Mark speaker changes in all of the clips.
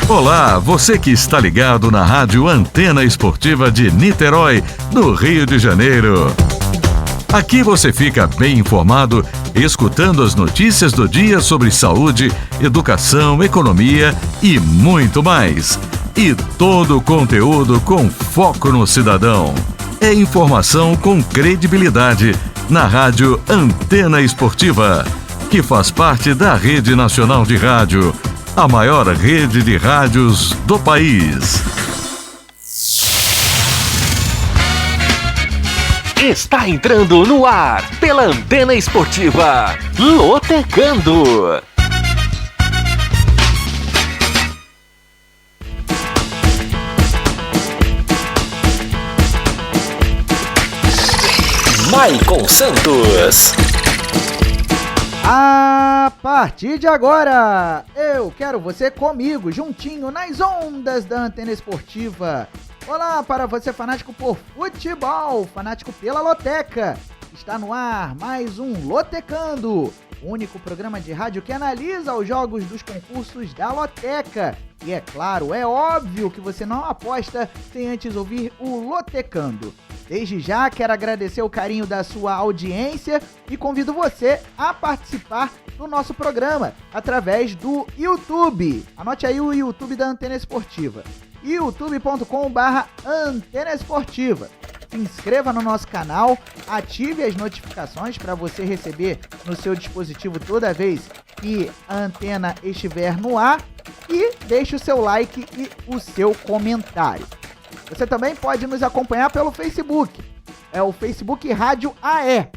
Speaker 1: Olá, você que está ligado na Rádio Antena Esportiva de Niterói, no Rio de Janeiro. Aqui você fica bem informado, escutando as notícias do dia sobre saúde, educação, economia e muito mais. E todo o conteúdo com foco no cidadão. É informação com credibilidade na Rádio Antena Esportiva, que faz parte da Rede Nacional de Rádio, a maior rede de rádios do país.
Speaker 2: Está entrando no ar, pela Antena Esportiva, Lotecando. Maicon Santos.
Speaker 3: A partir de agora, eu quero você comigo, juntinho, nas ondas da Antena Esportiva. Olá para você fanático por futebol, fanático pela Loteca. Está no ar mais um Lotecando, o único programa de rádio que analisa os jogos dos concursos da Loteca. E é claro, é óbvio que você não aposta sem antes ouvir o Lotecando. Desde já quero agradecer o carinho da sua audiência e convido você a participar do nosso programa através do YouTube. Anote aí o YouTube da Antena Esportiva, youtube.com/Antena Esportiva. Se inscreva no nosso canal, ative as notificações para você receber no seu dispositivo toda vez que a antena estiver no ar e deixe o seu like e o seu comentário. Você também pode nos acompanhar pelo Facebook, é o Facebook Rádio AE.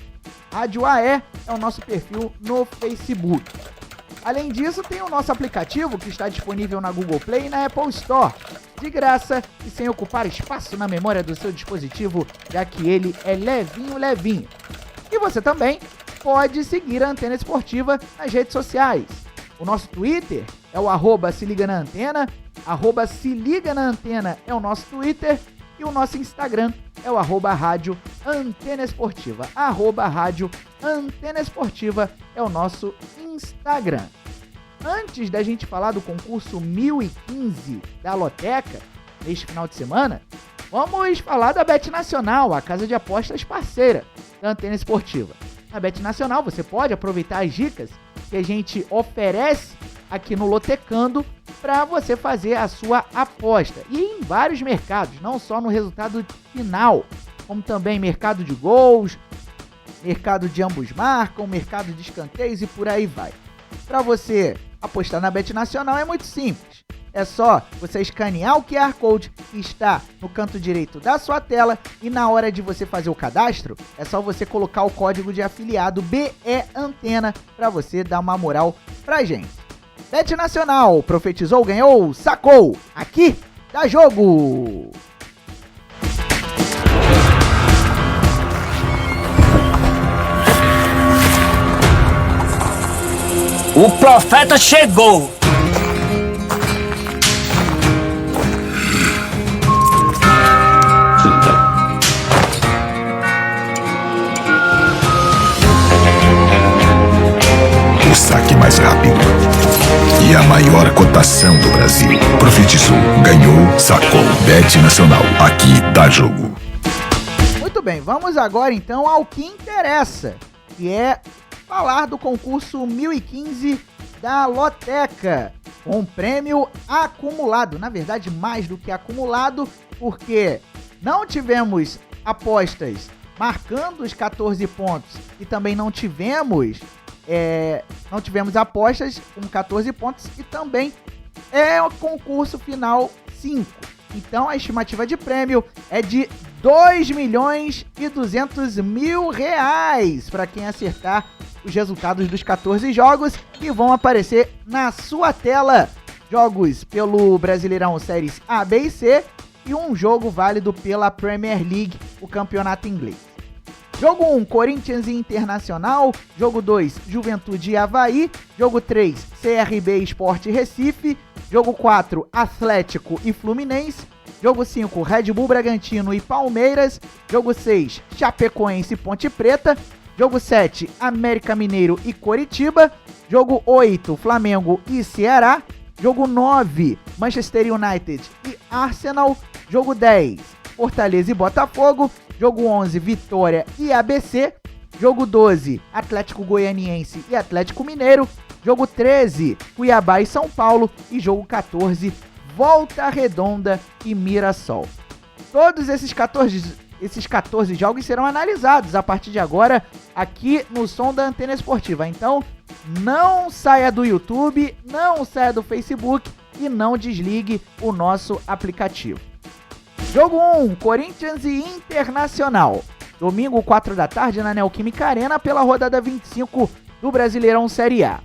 Speaker 3: Rádio AE é o nosso perfil no Facebook. Além disso, tem o nosso aplicativo que está disponível na Google Play e na Apple Store, de graça e sem ocupar espaço na memória do seu dispositivo, já que ele é levinho. E você também pode seguir a Antena Esportiva nas redes sociais. O nosso Twitter é o @SeLigaNaAntena, @SeLigaNaAntena é o nosso Twitter, e o nosso Instagram é o @Rádio Antena Esportiva. @Rádio Antena Esportiva é o nosso Instagram. Antes da gente falar do concurso 1015 da Loteca, neste final de semana, vamos falar da Bet Nacional, a casa de apostas parceira da Antena Esportiva. Na Bet Nacional você pode aproveitar as dicas que a gente oferece aqui no Lotecando para você fazer a sua aposta. E em vários mercados, não só no resultado final, como também mercado de gols, mercado de ambos marcam, mercado de escanteios e por aí vai. Para você apostar na Bet Nacional é muito simples. É só você escanear o QR Code que está no canto direito da sua tela e na hora de você fazer o cadastro, é só você colocar o código de afiliado BEAntena para você dar uma moral pra gente. Bet Nacional, profetizou, ganhou, sacou. Aqui dá jogo!
Speaker 4: O profeta chegou!
Speaker 5: O saque mais rápido e a maior cotação do Brasil. Profetizou, ganhou, sacou. Bet Nacional, aqui dá jogo.
Speaker 3: Muito bem, vamos agora então ao que interessa, que é falar do concurso 1015 da Loteca, com um prêmio acumulado, na verdade mais do que acumulado, porque não tivemos apostas marcando os 14 pontos e também não tivemos apostas com 14 pontos e também é o concurso final 5. Então a estimativa de prêmio é de R$2.200.000 para quem acertar os resultados dos 14 jogos que vão aparecer na sua tela. Jogos pelo Brasileirão Séries A, B e C e um jogo válido pela Premier League, o campeonato inglês. Jogo 1, Corinthians e Internacional. Jogo 2, Juventude e Avaí. Jogo 3, CRB e Sport Recife. Jogo 4, Atlético e Fluminense. Jogo 5, Red Bull Bragantino e Palmeiras. Jogo 6, Chapecoense e Ponte Preta. Jogo 7, América Mineiro e Coritiba. Jogo 8, Flamengo e Ceará. Jogo 9, Manchester United e Arsenal. Jogo 10, Fortaleza e Botafogo. Jogo 11, Vitória e ABC. Jogo 12, Atlético Goianiense e Atlético Mineiro. Jogo 13, Cuiabá e São Paulo. E jogo 14, Volta Redonda e Mirassol. Todos esses 14 jogos serão analisados a partir de agora aqui no som da Antena Esportiva. Então, não saia do YouTube, não saia do Facebook e não desligue o nosso aplicativo. Jogo 1, Corinthians e Internacional. Domingo, 4 da tarde, na Neoquímica Arena, pela rodada 25 do Brasileirão Série A.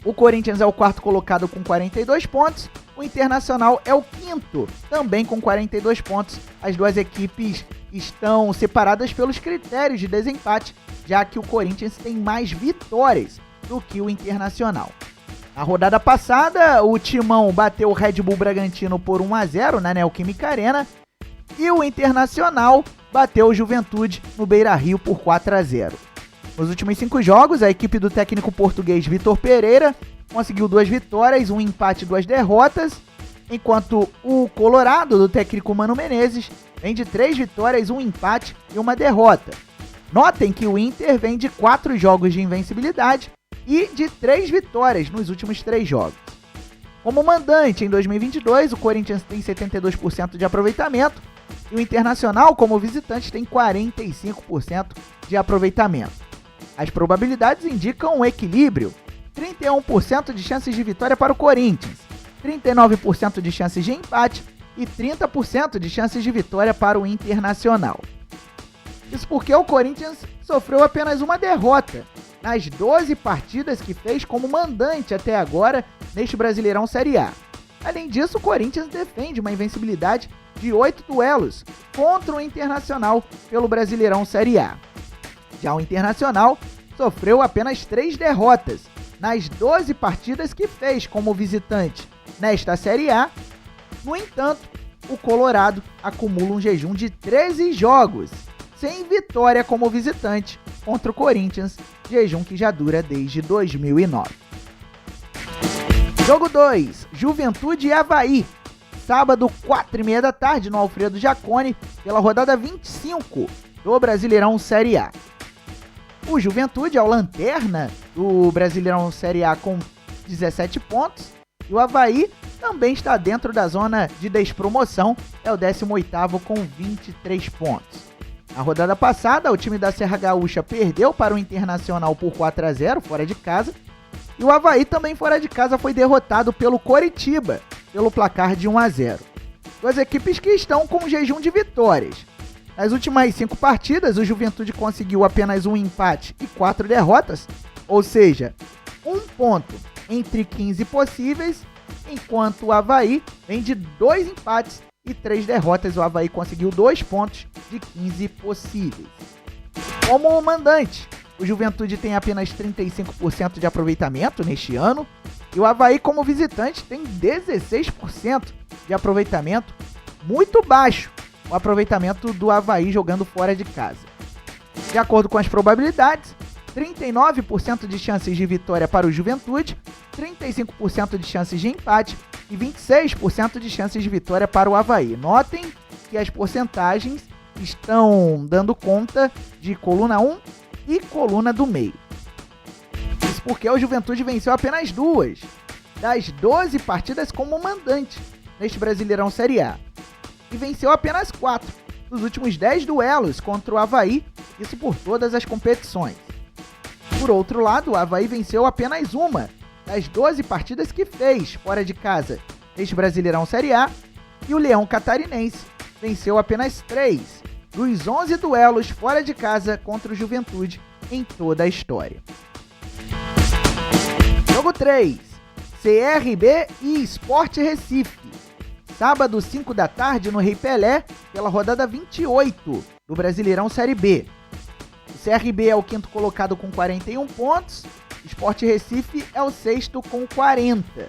Speaker 3: O Corinthians é o quarto colocado com 42 pontos. O Internacional é o quinto, também com 42 pontos. As duas equipes estão separadas pelos critérios de desempate, já que o Corinthians tem mais vitórias do que o Internacional. Na rodada passada, o Timão bateu o Red Bull Bragantino por 1-0 na Neoquímica Arena e o Internacional bateu o Juventude no Beira-Rio por 4-0. Nos últimos 5 jogos, a equipe do técnico português Vitor Pereira conseguiu 2 vitórias, 1 empate e 2 derrotas, enquanto o Colorado, do técnico Mano Menezes, vem de 3 vitórias, 1 empate e 1 derrota. Notem que o Inter vem de 4 jogos de invencibilidade e de 3 vitórias nos últimos 3 jogos. Como mandante em 2022, o Corinthians tem 72% de aproveitamento e o Internacional, como visitante, tem 45% de aproveitamento. As probabilidades indicam um equilíbrio: 31% de chances de vitória para o Corinthians, 39% de chances de empate e 30% de chances de vitória para o Internacional. Isso porque o Corinthians sofreu apenas uma derrota nas 12 partidas que fez como mandante até agora neste Brasileirão Série A. Além disso, o Corinthians defende uma invencibilidade de 8 duelos contra o Internacional pelo Brasileirão Série A. Já o Internacional sofreu apenas 3 derrotas nas 12 partidas que fez como visitante nesta Série A. No entanto, o Colorado acumula um jejum de 13 jogos sem vitória como visitante contra o Corinthians, jejum que já dura desde 2009. Jogo 2, Juventude e Avaí. Sábado, 4h30 da tarde, no Alfredo Jaconi, pela rodada 25 do Brasileirão Série A. O Juventude é o lanterna do Brasileirão Série A com 17 pontos. E o Avaí também está dentro da zona de despromoção, é o 18º com 23 pontos. Na rodada passada, o time da Serra Gaúcha perdeu para o Internacional por 4-0, fora de casa. E o Avaí também fora de casa foi derrotado pelo Coritiba, pelo placar de 1-0. Duas equipes que estão com um jejum de vitórias. Nas últimas 5 partidas, o Juventude conseguiu apenas 1 empate e 4 derrotas, ou seja, 1 ponto entre 15 possíveis, enquanto o Avaí vem de 2 empates e 3 derrotas. O Avaí conseguiu 2 pontos de 15 possíveis. Como mandante, o Juventude tem apenas 35% de aproveitamento neste ano, e o Avaí, como visitante, tem 16% de aproveitamento, muito baixo o aproveitamento do Avaí jogando fora de casa. De acordo com as probabilidades, 39% de chances de vitória para o Juventude, 35% de chances de empate e 26% de chances de vitória para o Avaí. Notem que as porcentagens estão dando conta de coluna 1 e coluna do meio. Isso porque o Juventude venceu apenas 2 das 12 partidas como mandante neste Brasileirão Série A. E venceu apenas 4 dos últimos 10 duelos contra o Avaí, isso por todas as competições. Por outro lado, o Avaí venceu apenas 1 das 12 partidas que fez fora de casa neste Brasileirão Série A, e o Leão Catarinense venceu apenas 3 dos 11 duelos fora de casa contra o Juventude em toda a história. Jogo 3, CRB e Sport Recife. Sábado, 5 da tarde, no Rei Pelé, pela rodada 28 do Brasileirão Série B. O CRB é o 5º colocado com 41 pontos, o Sport Recife é o 6º com 40.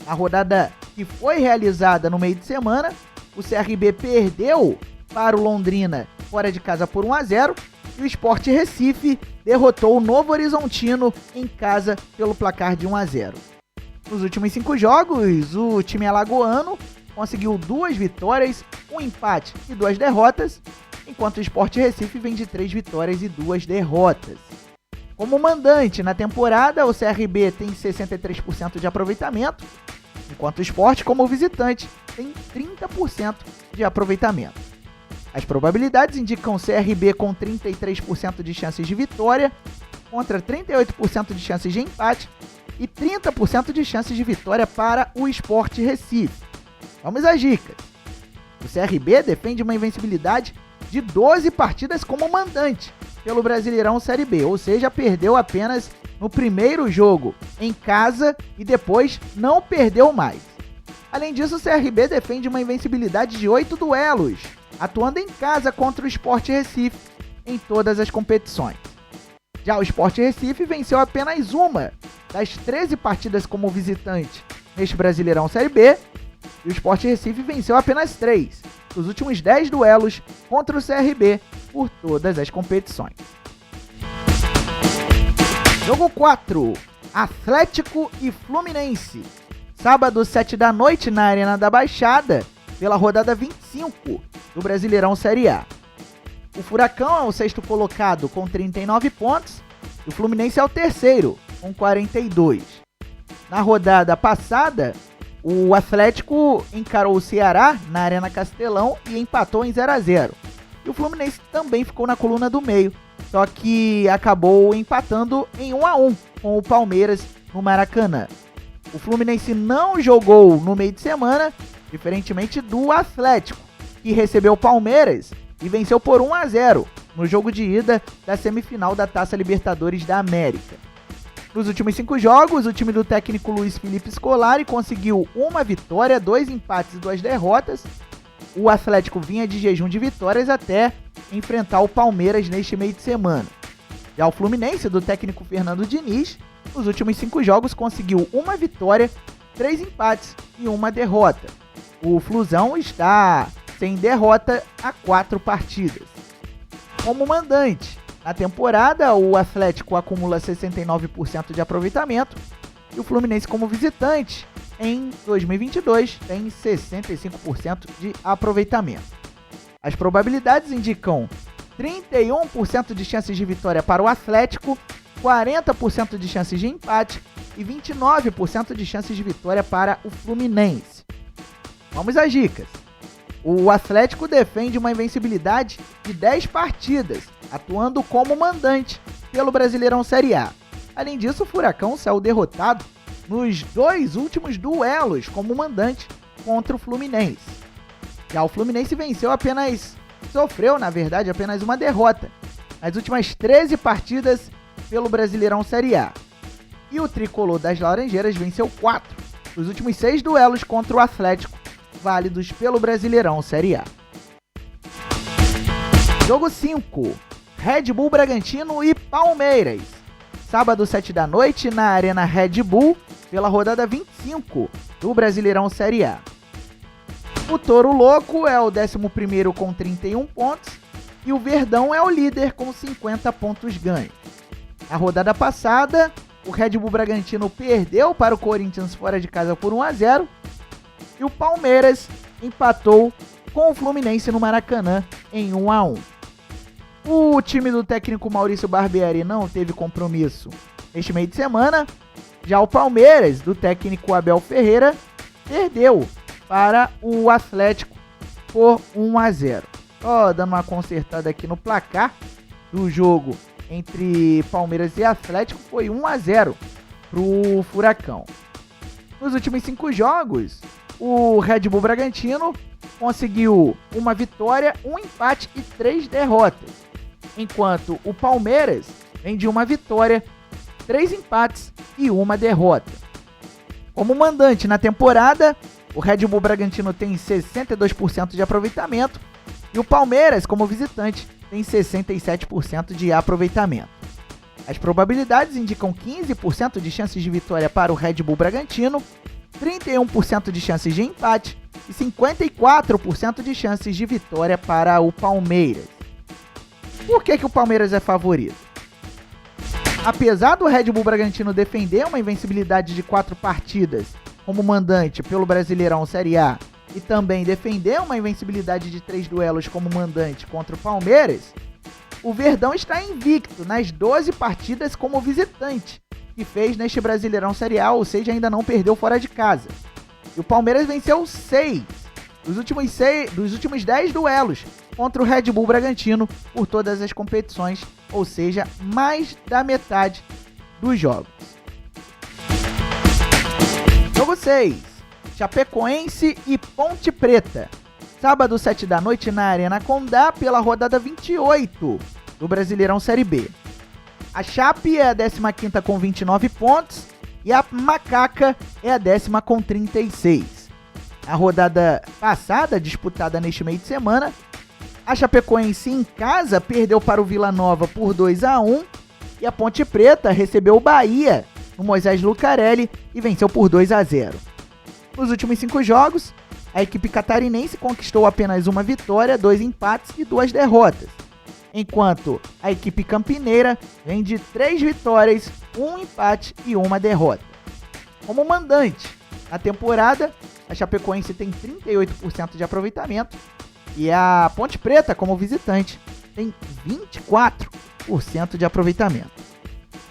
Speaker 3: Na rodada que foi realizada no meio de semana, o CRB perdeu para o Londrina fora de casa por 1-0 e o Sport Recife derrotou o Novo Horizontino em casa pelo placar de 1-0. Nos últimos 5 jogos, o time alagoano conseguiu 2 vitórias, 1 empate e 2 derrotas, enquanto o Sport Recife vem de 3 vitórias e 2 derrotas. Como mandante na temporada, o CRB tem 63% de aproveitamento, enquanto o Sport, como visitante, tem 30% de aproveitamento. As probabilidades indicam o CRB com 33% de chances de vitória, contra 38% de chances de empate e 30% de chances de vitória para o Sport Recife. Vamos às dicas. O CRB defende uma invencibilidade de 12 partidas como mandante pelo Brasileirão Série B, ou seja, perdeu apenas no primeiro jogo em casa e depois não perdeu mais. Além disso, o CRB defende uma invencibilidade de 8 duelos, atuando em casa contra o Sport Recife em todas as competições. Já o Sport Recife venceu apenas uma das 13 partidas como visitante neste Brasileirão Série B, e o Sport Recife venceu apenas 3 dos últimos 10 duelos contra o CRB por todas as competições. Jogo 4, Atlético e Fluminense. Sábado, 7 da noite, na Arena da Baixada, pela rodada 25 do Brasileirão Série A. O Furacão é o 6º colocado com 39 pontos e o Fluminense é o 3º com 42. Na rodada passada, o Atlético encarou o Ceará na Arena Castelão e empatou em 0-0. E o Fluminense também ficou na coluna do meio, só que acabou empatando em 1-1 com o Palmeiras no Maracanã. O Fluminense não jogou no meio de semana, diferentemente do Atlético, que recebeu o Palmeiras e venceu por 1-0 no jogo de ida da semifinal da Taça Libertadores da América. Nos últimos 5 jogos, o time do técnico Luiz Felipe Scolari conseguiu 1 vitória, 2 empates e 2 derrotas. O Atlético vinha de jejum de vitórias até enfrentar o Palmeiras neste meio de semana. Já o Fluminense, do técnico Fernando Diniz, nos últimos 5 jogos conseguiu 1 vitória, 3 empates e 1 derrota. O Flusão está sem derrota há 4 partidas. Como mandante, na temporada, o Atlético acumula 69% de aproveitamento e o Fluminense, como visitante, em 2022 tem 65% de aproveitamento. As probabilidades indicam 31% de chances de vitória para o Atlético, 40% de chances de empate e 29% de chances de vitória para o Fluminense. Vamos às dicas. O Atlético defende uma invencibilidade de 10 partidas, atuando como mandante pelo Brasileirão Série A. Além disso, o Furacão saiu derrotado nos 2 últimos duelos como mandante contra o Fluminense. Já o Fluminense sofreu apenas uma derrota nas últimas 13 partidas pelo Brasileirão Série A. E o tricolor das Laranjeiras venceu 4 dos últimos 6 duelos contra o Atlético, válidos pelo Brasileirão Série A. Jogo 5, Red Bull Bragantino e Palmeiras. Sábado, 7 da noite, na Arena Red Bull, pela rodada 25 do Brasileirão Série A. O Touro Louco é o 11º com 31 pontos e o Verdão é o líder com 50 pontos ganhos. Na rodada passada, o Red Bull Bragantino perdeu para o Corinthians fora de casa por 1-0 e o Palmeiras empatou com o Fluminense no Maracanã em 1-1. O time do técnico Maurício Barbieri não teve compromisso neste meio de semana. Já o Palmeiras, do técnico Abel Ferreira, perdeu para o Atlético por 1-0. Só dando uma consertada aqui no placar do jogo entre Palmeiras e Atlético, foi 1-0 para o Furacão. Nos últimos 5 jogos, o Red Bull Bragantino conseguiu 1 vitória, 1 empate e 3 derrotas, enquanto o Palmeiras vem de 1 vitória, 3 empates e 1 derrota. Como mandante na temporada, o Red Bull Bragantino tem 62% de aproveitamento e o Palmeiras, como visitante, tem 67% de aproveitamento. As probabilidades indicam 15% de chances de vitória para o Red Bull Bragantino, 31% de chances de empate e 54% de chances de vitória para o Palmeiras. Por que o Palmeiras é favorito? Apesar do Red Bull Bragantino defender uma invencibilidade de 4 partidas como mandante pelo Brasileirão Série A e também defender uma invencibilidade de 3 duelos como mandante contra o Palmeiras, o Verdão está invicto nas 12 partidas como visitante que fez neste Brasileirão Série A, ou seja, ainda não perdeu fora de casa. E o Palmeiras venceu 6 dos últimos 10 duelos contra o Red Bull Bragantino por todas as competições, ou seja, mais da metade dos jogos. Jogo 6, Chapecoense e Ponte Preta. Sábado, 7 da noite, na Arena Condá, pela rodada 28 do Brasileirão Série B. A Chape é a 15ª com 29 pontos e a Macaca é a 10ª com 36. A rodada passada, disputada neste meio de semana, a Chapecoense em casa perdeu para o Vila Nova por 2-1 e a Ponte Preta recebeu o Bahia no Moisés Lucarelli e venceu por 2-0. Nos últimos 5 jogos, a equipe catarinense conquistou apenas uma vitória, 2 empates e 2 derrotas, enquanto a equipe campineira vem de 3 vitórias, 1 empate e 1 derrota. Como mandante, na temporada, a Chapecoense tem 38% de aproveitamento e a Ponte Preta, como visitante, tem 24% de aproveitamento.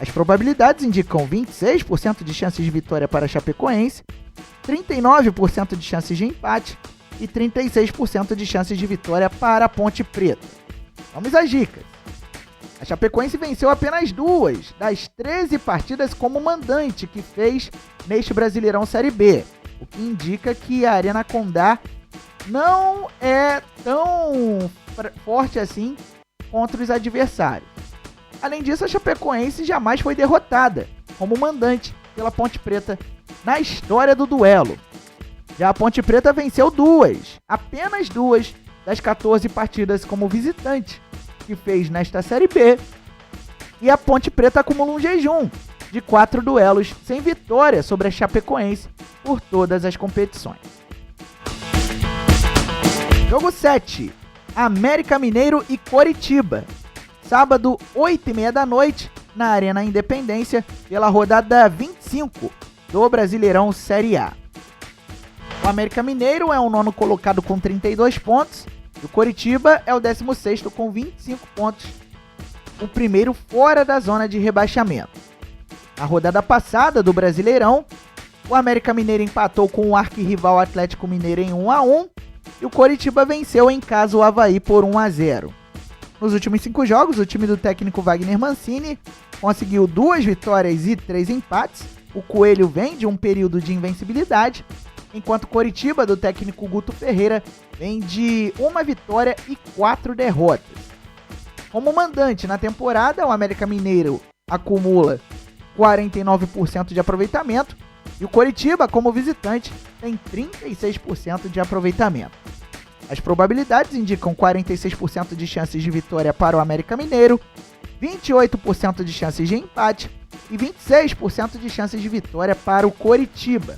Speaker 3: As probabilidades indicam 26% de chances de vitória para a Chapecoense, 39% de chances de empate e 36% de chances de vitória para a Ponte Preta. Vamos às dicas. A Chapecoense venceu apenas 2 das 13 partidas como mandante que fez neste Brasileirão Série B, o que indica que a Arena Condá não é tão forte assim contra os adversários. Além disso, a Chapecoense jamais foi derrotada como mandante pela Ponte Preta na história do duelo. Já a Ponte Preta venceu apenas 2 das 14 partidas como visitante que fez nesta Série B, e a Ponte Preta acumula um jejum de 4 duelos sem vitória sobre a Chapecoense por todas as competições. Jogo 7, América Mineiro e Coritiba. Sábado, 8h30 da noite, na Arena Independência, pela rodada 25 do Brasileirão Série A. O América Mineiro é o 9º colocado com 32 pontos, e o Coritiba é o 16º com 25 pontos, o primeiro fora da zona de rebaixamento. Na rodada passada do Brasileirão, o América Mineiro empatou com o arquirrival Atlético Mineiro em 1-1 e o Coritiba venceu em casa o Avaí por 1-0. Nos últimos 5 jogos, o time do técnico Wagner Mancini conseguiu 2 vitórias e 3 empates. O Coelho vem de um período de invencibilidade, enquanto o Coritiba do técnico Guto Ferreira vem de 1 vitória e 4 derrotas. Como mandante na temporada, o América Mineiro acumula 49% de aproveitamento e o Coritiba, como visitante, tem 36% de aproveitamento. As probabilidades indicam 46% de chances de vitória para o América Mineiro, 28% de chances de empate e 26% de chances de vitória para o Coritiba.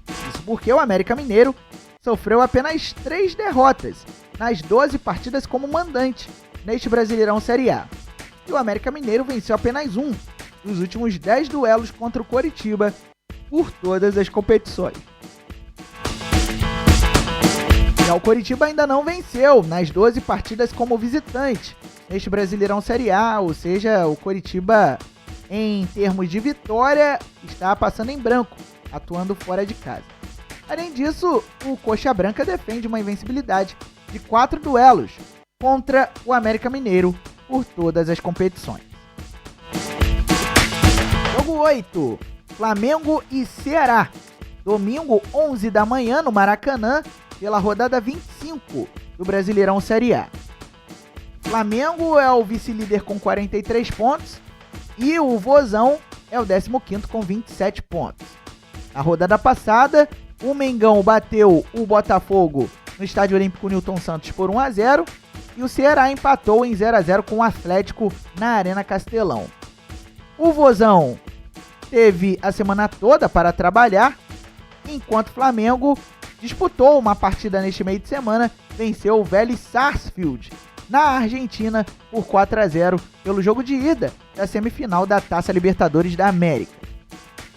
Speaker 3: Isso porque o América Mineiro sofreu apenas 3 derrotas nas 12 partidas como mandante neste Brasileirão Série A. E o América Mineiro venceu apenas 1 dos últimos 10 duelos contra o Coritiba por todas as competições. Já o Coritiba ainda não venceu nas 12 partidas como visitante neste Brasileirão Série A, ou seja, o Coritiba, em termos de vitória, está passando em branco, atuando fora de casa. Além disso, o Coxa Branca defende uma invencibilidade de 4 duelos contra o América Mineiro por todas as competições. Jogo 8, Flamengo e Ceará. Domingo, 11 da manhã, no Maracanã, pela rodada 25 do Brasileirão Série A. Flamengo é o vice-líder com 43 pontos e o Vozão é o 15º com 27 pontos. Na rodada passada, o Mengão bateu o Botafogo no Estádio Olímpico Newton Santos por 1-0 e o Ceará empatou em 0-0 com o Atlético na Arena Castelão. O Vozão teve a semana toda para trabalhar, enquanto o Flamengo disputou uma partida neste meio de semana, venceu o Vélez Sarsfield na Argentina por 4-0 pelo jogo de ida da semifinal da Taça Libertadores da América.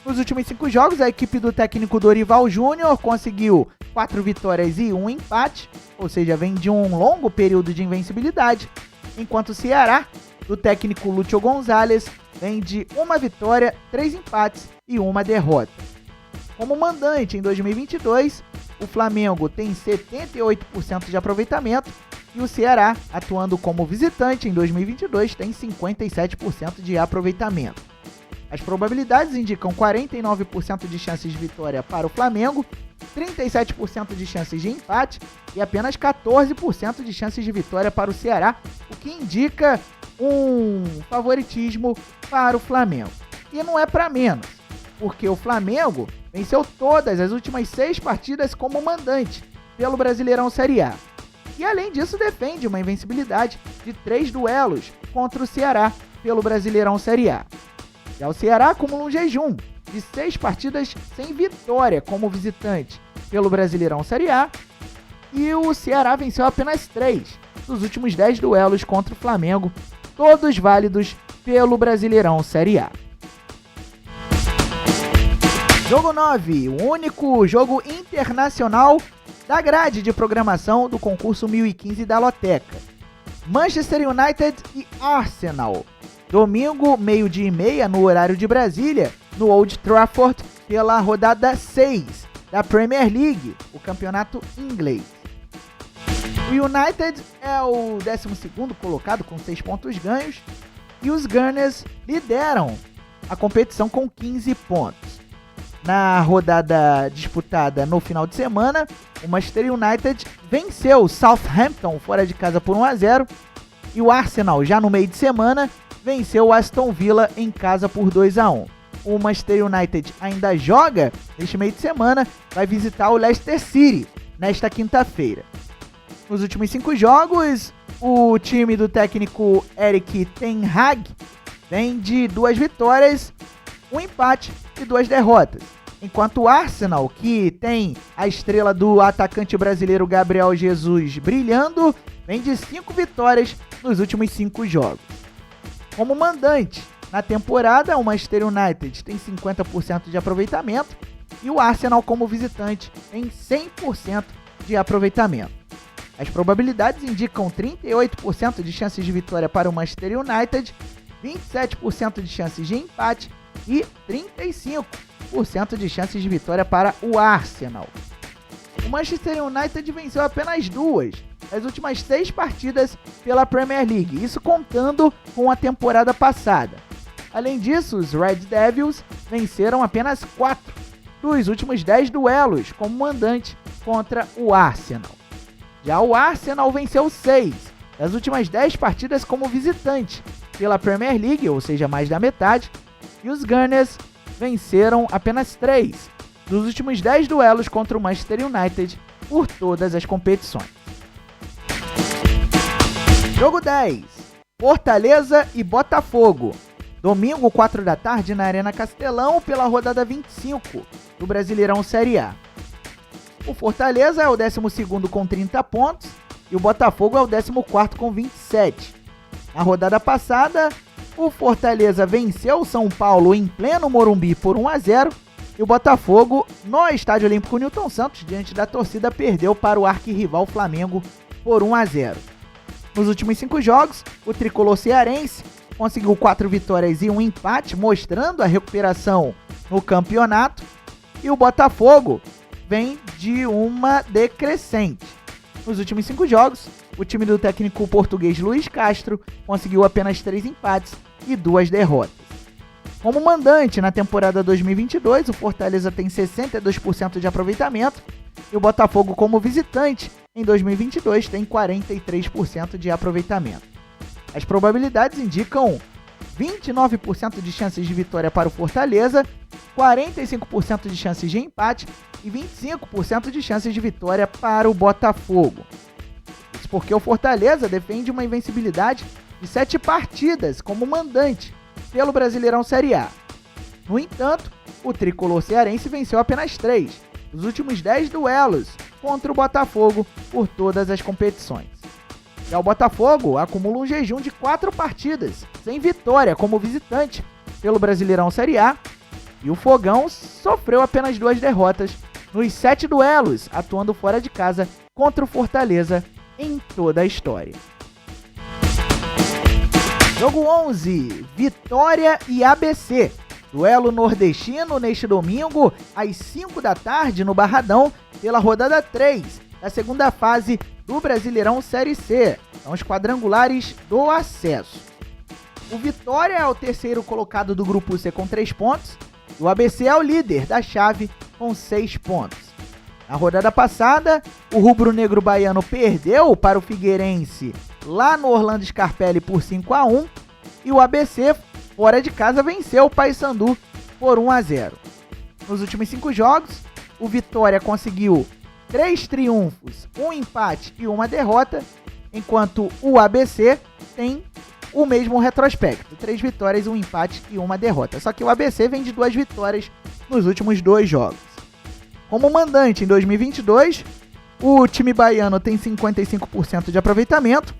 Speaker 3: Nos últimos 5 jogos, a equipe do técnico Dorival Júnior conseguiu 4 vitórias e 1 empate, ou seja, vem de um longo período de invencibilidade, enquanto o Ceará, do técnico Lúcio Gonzalez, vem de 1 vitória, 3 empates e 1 derrota. Como mandante em 2022, o Flamengo tem 78% de aproveitamento e o Ceará, atuando como visitante em 2022, tem 57% de aproveitamento. As probabilidades indicam 49% de chances de vitória para o Flamengo, 37% de chances de empate e apenas 14% de chances de vitória para o Ceará, o que indica um favoritismo para o Flamengo. E não é para menos, porque o Flamengo venceu todas as últimas 6 partidas como mandante pelo Brasileirão Série A. E além disso defende uma invencibilidade de 3 duelos contra o Ceará pelo Brasileirão Série A. Já o Ceará acumula um jejum de 6 partidas sem vitória como visitante pelo Brasileirão Série A e o Ceará venceu apenas 3 dos últimos 10 duelos contra o Flamengo, todos válidos pelo Brasileirão Série A. Jogo 9, o único jogo internacional da grade de programação do concurso 1015 da Loteca. Manchester United e Arsenal. Domingo, 12h30, no horário de Brasília, no Old Trafford, pela rodada 6 da Premier League, o campeonato inglês. O United é o 12º colocado com 6 pontos ganhos e os Gunners lideram a competição com 15 pontos. Na rodada disputada no final de semana, o Manchester United venceu o Southampton fora de casa por 1-0 e o Arsenal, já no meio de semana, venceu o Aston Villa em casa por 2-1. O Manchester United ainda joga neste meio de semana, vai visitar o Leicester City nesta quinta-feira. Nos últimos 5 jogos, o time do técnico Erik ten Hag vem de 2 vitórias, 1 empate e 2 derrotas. Enquanto o Arsenal, que tem a estrela do atacante brasileiro Gabriel Jesus brilhando, vem de 5 vitórias nos últimos 5 jogos. Como mandante na temporada, o Manchester United tem 50% de aproveitamento e o Arsenal, como visitante, tem 100% de aproveitamento. As probabilidades indicam 38% de chances de vitória para o Manchester United, 27% de chances de empate e 35% de chances de vitória para o Arsenal. O Manchester United venceu apenas 2 das últimas 6 partidas pela Premier League, isso contando com a temporada passada. Além disso, os Red Devils venceram apenas 4 dos últimos 10 duelos como mandante contra o Arsenal. Já o Arsenal venceu 6 das últimas 10 partidas como visitante pela Premier League, ou seja, mais da metade, e os Gunners venceram apenas 3 dos últimos 10 duelos contra o Manchester United por todas as competições. Jogo 10, Fortaleza e Botafogo. Domingo, 4 da tarde, na Arena Castelão, pela rodada 25 do Brasileirão Série A. O Fortaleza é o 12º com 30 pontos e o Botafogo é o 14º com 27. Na rodada passada, o Fortaleza venceu o São Paulo em pleno Morumbi por 1-0 e o Botafogo, no Estádio Olímpico Newton Santos, diante da torcida, perdeu para o arquirrival Flamengo por 1-0. Nos últimos 5 jogos, o tricolor cearense conseguiu 4 vitórias e 1 empate, mostrando a recuperação no campeonato, e o Botafogo vem de uma decrescente. Nos últimos 5 jogos, o time do técnico português Luiz Castro conseguiu apenas 3 empates e 2 derrotas. Como mandante na temporada 2022, o Fortaleza tem 62% de aproveitamento e o Botafogo, como visitante, em 2022 tem 43% de aproveitamento. As probabilidades indicam 29% de chances de vitória para o Fortaleza, 45% de chances de empate e 25% de chances de vitória para o Botafogo. Isso porque o Fortaleza defende uma invencibilidade de 7 partidas como mandante pelo Brasileirão Série A. No entanto, o tricolor cearense venceu apenas 3 dos últimos 10 duelos contra o Botafogo por todas as competições. Já o Botafogo acumula um jejum de 4 partidas, sem vitória como visitante pelo Brasileirão Série A. E o Fogão sofreu apenas 2 derrotas nos 7 duelos, atuando fora de casa contra o Fortaleza em toda a história. Jogo 11, Vitória e ABC. Duelo nordestino neste domingo, às 5 da tarde, no Barradão, pela rodada 3 da segunda fase do Brasileirão Série C. São os quadrangulares do acesso. O Vitória é o terceiro colocado do Grupo C com 3 pontos. E o ABC é o líder da chave com 6 pontos. Na rodada passada, o rubro-negro baiano perdeu para o Figueirense lá no Orlando Scarpelli por 5-1. E o ABC, fora de casa, venceu o Paysandu por 1-0. Nos últimos 5 jogos, o Vitória conseguiu 3 triunfos, 1 empate e 1 derrota, enquanto o ABC tem o mesmo retrospecto, 3 vitórias, 1 empate e 1 derrota. Só que o ABC vem de 2 vitórias nos últimos 2 jogos. Como mandante em 2022, o time baiano tem 55% de aproveitamento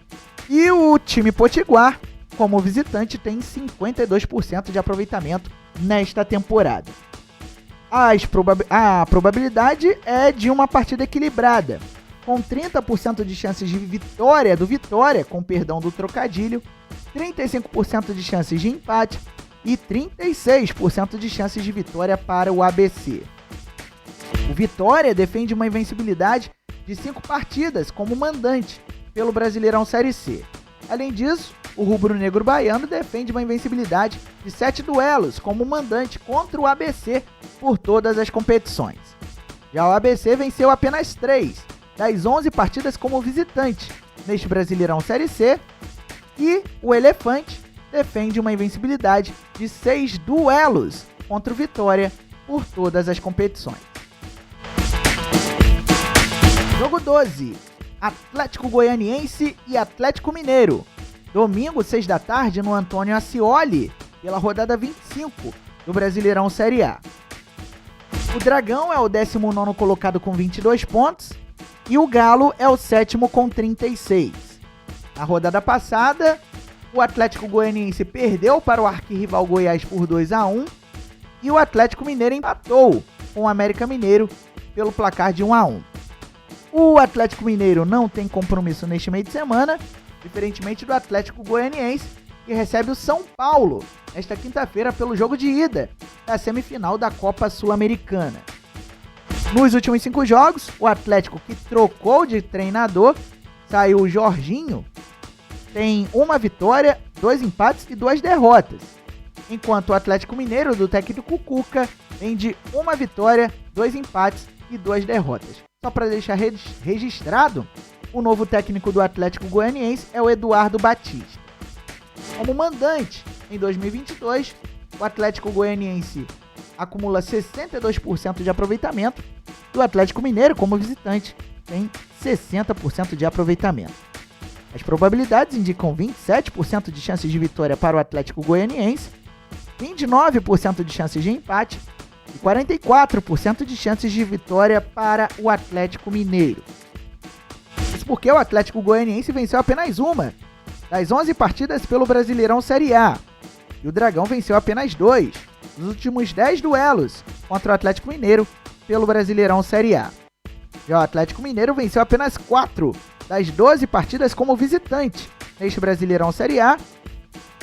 Speaker 3: e o time potiguar, como visitante, tem 52% de aproveitamento nesta temporada. A probabilidade é de uma partida equilibrada, com 30% de chances de vitória do Vitória, com perdão do trocadilho, 35% de chances de empate e 36% de chances de vitória para o ABC. O Vitória defende uma invencibilidade de 5 partidas como mandante pelo Brasileirão Série C. Além disso, o rubro-negro baiano defende uma invencibilidade de 7 duelos como mandante contra o ABC por todas as competições. Já o ABC venceu apenas 3 das 11 partidas como visitante neste Brasileirão Série C e o Elefante defende uma invencibilidade de 6 duelos contra o Vitória por todas as competições. Jogo 12, Atlético Goianiense e Atlético Mineiro. Domingo, 6 da tarde, no Antônio Ascioli, pela rodada 25 do Brasileirão Série A. O Dragão é o 19º colocado com 22 pontos e o Galo é o 7º com 36. Na rodada passada, o Atlético Goianiense perdeu para o arquirrival Goiás por 2-1 e o Atlético Mineiro empatou com o América Mineiro pelo placar de 1-1. O Atlético Mineiro não tem compromisso neste meio de semana, diferentemente do Atlético Goianiense, que recebe o São Paulo nesta quinta-feira pelo jogo de ida da semifinal da Copa Sul-Americana. Nos últimos 5 jogos, o Atlético, que trocou de treinador, saiu o Jorginho, tem 1 vitória, 2 empates e 2 derrotas, enquanto o Atlético Mineiro, do técnico Cuca, tem de 1 vitória, 2 empates e 2 derrotas. Só para deixar registrado, o novo técnico do Atlético Goianiense é o Eduardo Batista. Como mandante, em 2022, o Atlético Goianiense acumula 62% de aproveitamento e o Atlético Mineiro, como visitante, tem 60% de aproveitamento. As probabilidades indicam 27% de chances de vitória para o Atlético Goianiense, 29% de chances de empate e 44% de chances de vitória para o Atlético Mineiro. Isso porque o Atlético Goianiense venceu apenas uma das 11 partidas pelo Brasileirão Série A. E o Dragão venceu apenas 2 dos últimos 10 duelos contra o Atlético Mineiro pelo Brasileirão Série A. Já o Atlético Mineiro venceu apenas 4 das 12 partidas como visitante neste Brasileirão Série A.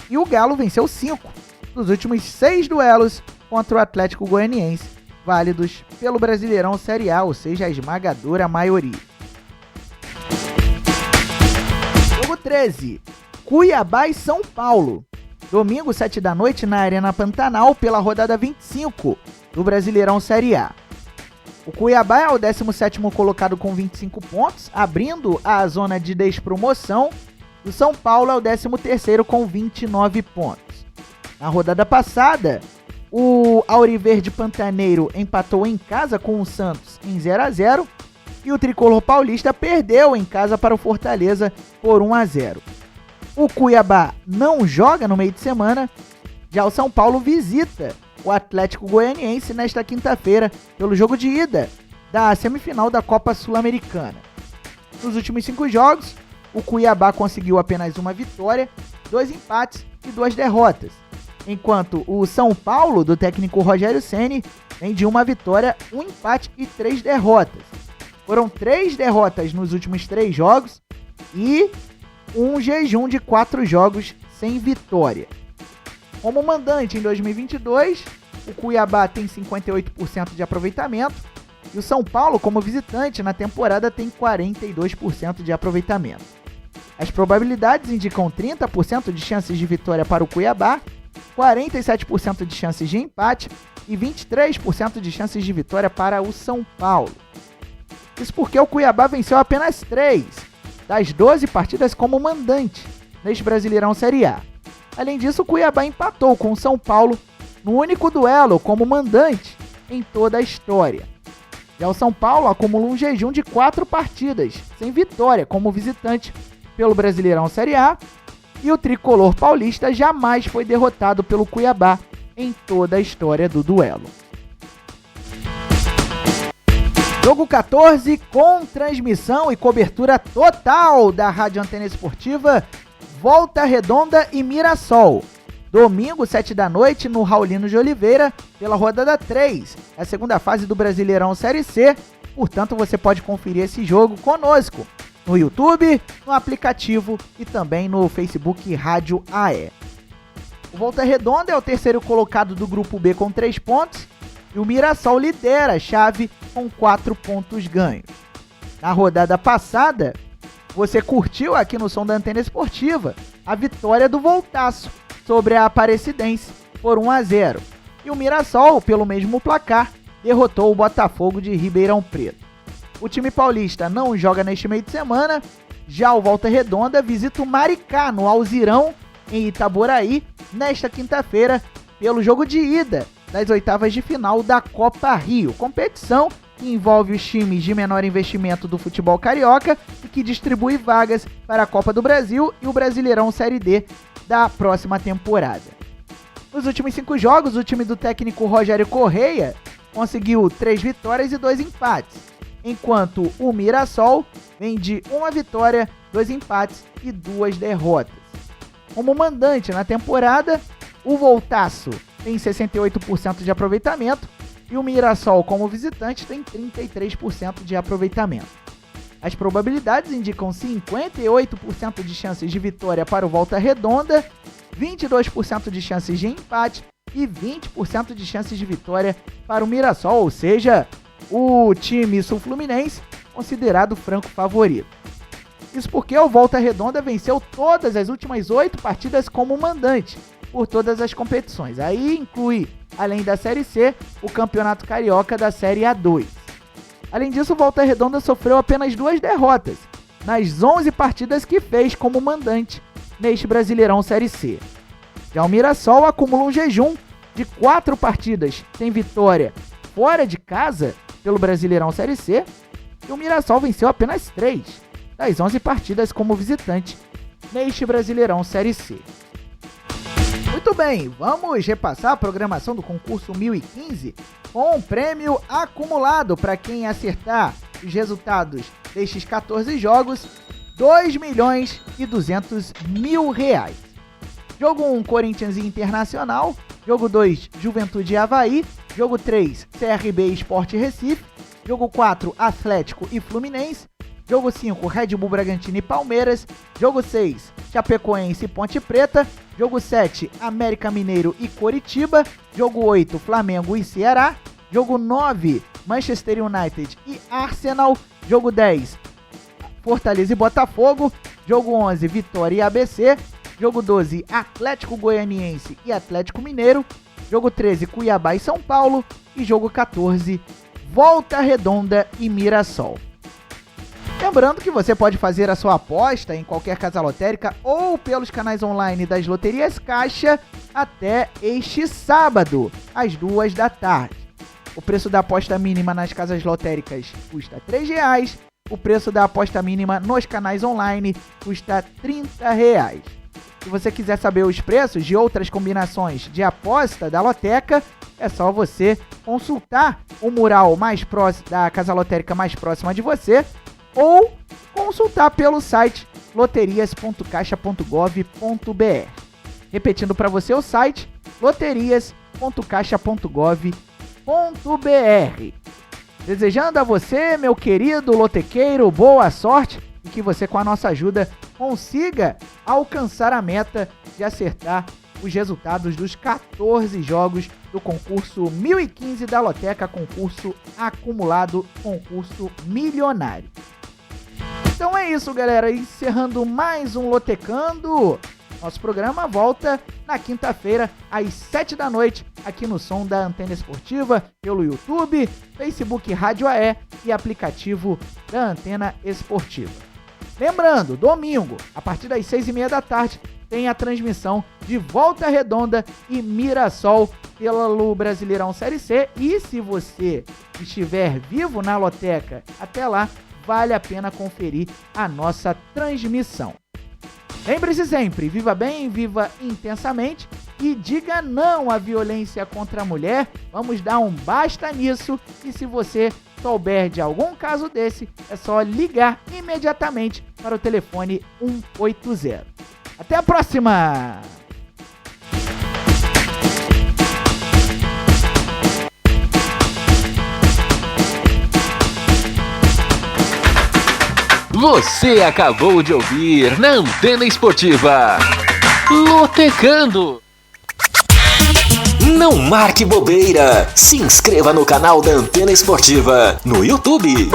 Speaker 3: E o Galo venceu 5 dos últimos 6 duelos contra o Atlético Goianiense, válidos pelo Brasileirão Série A, ou seja, a esmagadora maioria. Jogo 13, Cuiabá e São Paulo. Domingo, 7 da noite, na Arena Pantanal, pela rodada 25 do Brasileirão Série A. O Cuiabá é o 17º colocado com 25 pontos, abrindo a zona de despromoção. O São Paulo é o 13º com 29 pontos. Na rodada passada, o Auriverde Pantaneiro empatou em casa com o Santos em 0-0 e o Tricolor Paulista perdeu em casa para o Fortaleza por 1-0. O Cuiabá não joga no meio de semana, já o São Paulo visita o Atlético Goianiense nesta quinta-feira pelo jogo de ida da semifinal da Copa Sul-Americana. Nos últimos 5 jogos, o Cuiabá conseguiu apenas uma vitória, 2 empates e 2 derrotas, enquanto o São Paulo, do técnico Rogério Ceni, vem de uma vitória, 1 empate e 3 derrotas. Foram 3 derrotas nos últimos 3 jogos e um jejum de 4 jogos sem vitória. Como mandante em 2022, o Cuiabá tem 58% de aproveitamento e o São Paulo, como visitante na temporada, tem 42% de aproveitamento. As probabilidades indicam 30% de chances de vitória para o Cuiabá, 47% de chances de empate e 23% de chances de vitória para o São Paulo. Isso porque o Cuiabá venceu apenas 3 das 12 partidas como mandante neste Brasileirão Série A. Além disso, o Cuiabá empatou com o São Paulo no único duelo como mandante em toda a história. Já o São Paulo acumula um jejum de 4 partidas sem vitória como visitante pelo Brasileirão Série A, e o tricolor paulista jamais foi derrotado pelo Cuiabá em toda a história do duelo. Jogo 14 com transmissão e cobertura total da Rádio Antena Esportiva, Volta Redonda e Mirassol. Domingo, 7 da noite, no Raulino de Oliveira, pela rodada 3, a segunda fase do Brasileirão Série C. Portanto, você pode conferir esse jogo conosco no YouTube, no aplicativo e também no Facebook Rádio AE. O Volta Redonda é o terceiro colocado do Grupo B com 3 pontos e o Mirassol lidera a chave com 4 pontos ganhos. Na rodada passada, você curtiu aqui no Som da Antena Esportiva a vitória do Voltaço sobre a Aparecidense por 1-0. E o Mirassol, pelo mesmo placar, derrotou o Botafogo de Ribeirão Preto. O time paulista não joga neste meio de semana, já o Volta Redonda visita o Maricá no Alzirão, em Itaboraí, nesta quinta-feira, pelo jogo de ida das oitavas de final da Copa Rio, competição que envolve os times de menor investimento do futebol carioca e que distribui vagas para a Copa do Brasil e o Brasileirão Série D da próxima temporada. Nos últimos 5 jogos, o time do técnico Rogério Correia conseguiu 3 vitórias e 2 empates, enquanto o Mirassol vem de 1 vitória, 2 empates e 2 derrotas. Como mandante na temporada, o Voltaço tem 68% de aproveitamento e o Mirassol, como visitante, tem 33% de aproveitamento. As probabilidades indicam 58% de chances de vitória para o Volta Redonda, 22% de chances de empate e 20% de chances de vitória para o Mirassol, ou seja, o time sul-fluminense considerado franco favorito. Isso porque o Volta Redonda venceu todas as últimas 8 partidas como mandante por todas as competições. Aí inclui, além da Série C, o Campeonato Carioca da Série A2. Além disso, o Volta Redonda sofreu apenas 2 derrotas nas 11 partidas que fez como mandante neste Brasileirão Série C. Já o Mirassol acumula um jejum de 4 partidas sem vitória fora de casa pelo Brasileirão Série C, e o Mirassol venceu apenas 3 das 11 partidas como visitante neste Brasileirão Série C. Muito bem, vamos repassar a programação do concurso 1015 com um prêmio acumulado para quem acertar os resultados destes 14 jogos, R$2.200.000. Jogo 1, Corinthians e Internacional. Jogo 2, Juventude e Avaí. Jogo 3, CRB e Sport Recife. Jogo 4, Atlético e Fluminense. Jogo 5, Red Bull Bragantino e Palmeiras. Jogo 6, Chapecoense e Ponte Preta. Jogo 7, América Mineiro e Coritiba. Jogo 8, Flamengo e Ceará. Jogo 9, Manchester United e Arsenal. Jogo 10, Fortaleza e Botafogo. Jogo 11, Vitória e ABC. Jogo 12, Atlético Goianiense e Atlético Mineiro. Jogo 13, Cuiabá e São Paulo. E jogo 14, Volta Redonda e Mirassol. Lembrando que você pode fazer a sua aposta em qualquer casa lotérica ou pelos canais online das loterias Caixa até este sábado, às 2 da tarde. O preço da aposta mínima nas casas lotéricas custa R$3. O preço da aposta mínima nos canais online custa R$30. Se você quiser saber os preços de outras combinações de aposta da loteca, é só você consultar o mural mais próximo da casa lotérica mais próxima de você ou consultar pelo site loterias.caixa.gov.br. Repetindo para você o site, loterias.caixa.gov.br. Desejando a você, meu querido lotequeiro, boa sorte e que você, com a nossa ajuda, consiga alcançar a meta de acertar os resultados dos 14 jogos do concurso 1015 da Loteca, concurso acumulado, concurso milionário. Então é isso, galera, encerrando mais um Lotecando. Nosso programa volta na quinta-feira, às 7 da noite, aqui no som da Antena Esportiva, pelo YouTube, Facebook Rádio AE e aplicativo da Antena Esportiva. Lembrando, domingo, a partir das 6h30 da tarde, tem a transmissão de Volta Redonda e Mirassol pelo Brasileirão Série C. E se você estiver vivo na Loteca até lá, vale a pena conferir a nossa transmissão. Lembre-se sempre, viva bem, viva intensamente e diga não à violência contra a mulher. Vamos dar um basta nisso e se você souber de algum caso desse, é só ligar imediatamente para o telefone 180. Até a próxima!
Speaker 2: Você acabou de ouvir na Antena Esportiva Lotecando. Não marque bobeira. Se inscreva no canal da Antena Esportiva no YouTube.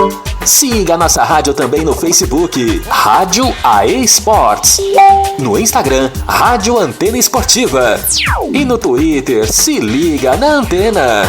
Speaker 2: Siga nossa rádio também no Facebook, Rádio AE Sports. No Instagram, Rádio Antena Esportiva. E no Twitter, se liga na Antena.